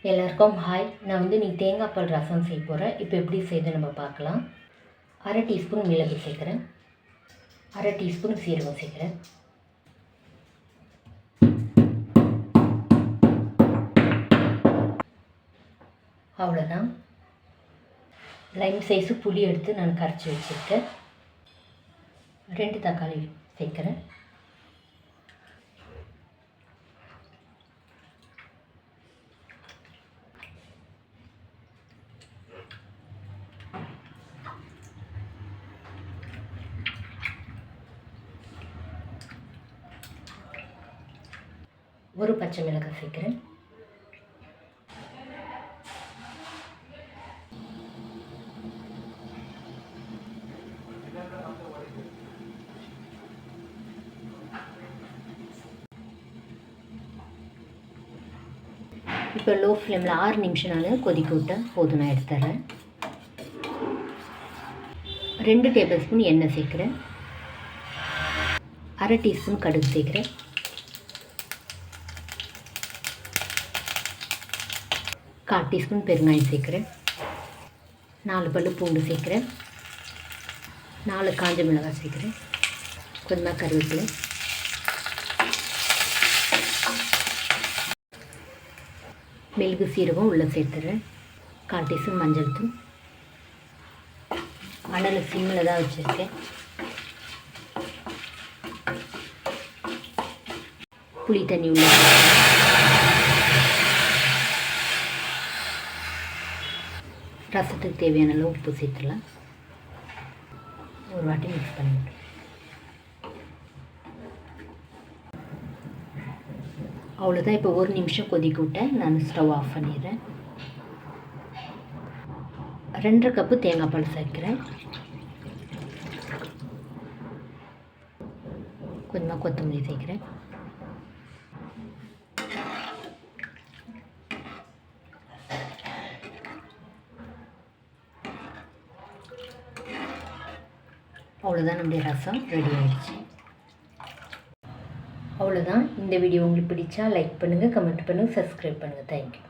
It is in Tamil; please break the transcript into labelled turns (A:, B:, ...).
A: எல்லாருக்கும் ஹாய். நான் நீ தேங்காய் பால் ரசம் செய்ய போகிறேன். இப்போ எப்படி செய்து நம்ம பார்க்கலாம். 1/2 டீஸ்பூன் மிளகு சேர்க்குறேன், 1/2 டீஸ்பூன் சீரகம் சேர்க்குறேன், அவ்வளோதான். லைம் சைஸு புளி எடுத்து நான் கரைச்சி வச்சுருக்கேன். 2 தக்காளி சேர்க்குறேன். ஒரு பச்சை மிளகாய் சேர்க்குறேன். இப்போ லோ ஃப்ளேமில் 6 நிமிஷம் நான் கொதிக்க விட்டேன். போதும், நான் எடுத்துறேன். 2 டேபிள் ஸ்பூன் எண்ணெய் சேர்க்குறேன். 1/2 டீஸ்பூன் கடுகு சேர்க்குறேன். 1/4 டீஸ்பூன் பெருங்காயம் சேர்க்குறேன். 4 பல்லு பூண்டு சேர்க்குறேன். 4 காஞ்ச மிளகாய் சேர்க்குறேன். கொஞ்சமாக கருவேப்பிலை, மிளகு சீரகம் உள்ளே சேர்த்துறேன். 1/4 டீஸ்பூன் மஞ்சள் தூள். அனல் சிம்மில் தான் வச்சுருக்கேன். புளி தண்ணி உள்ள ரசத்துக்கு தேவையான அளவு உப்பு சேர்த்துடலாம். ஒரு வாட்டி மிக்ஸ் பண்ணிவிட்டு அவ்வளோதான். இப்போ 1 நிமிஷம் கொதிக்க விட்டேன். நான் ஸ்டவ் ஆஃப் பண்ணிடுறேன். 2 கப்பு தேங்காய் பால் சேர்க்குறேன். கொஞ்சமாக கொத்தமல்லி சேர்க்குறேன். அவ்வளோதான், நம்முடைய ரசம் ரெடி ஆகிடுச்சு. அவ்வளோதான். இந்த வீடியோ உங்களுக்கு பிடிச்சா லைக் பண்ணுங்கள், கமெண்ட் பண்ணுங்கள், சப்ஸ்கிரைப் பண்ணுங்கள். தேங்க்யூ.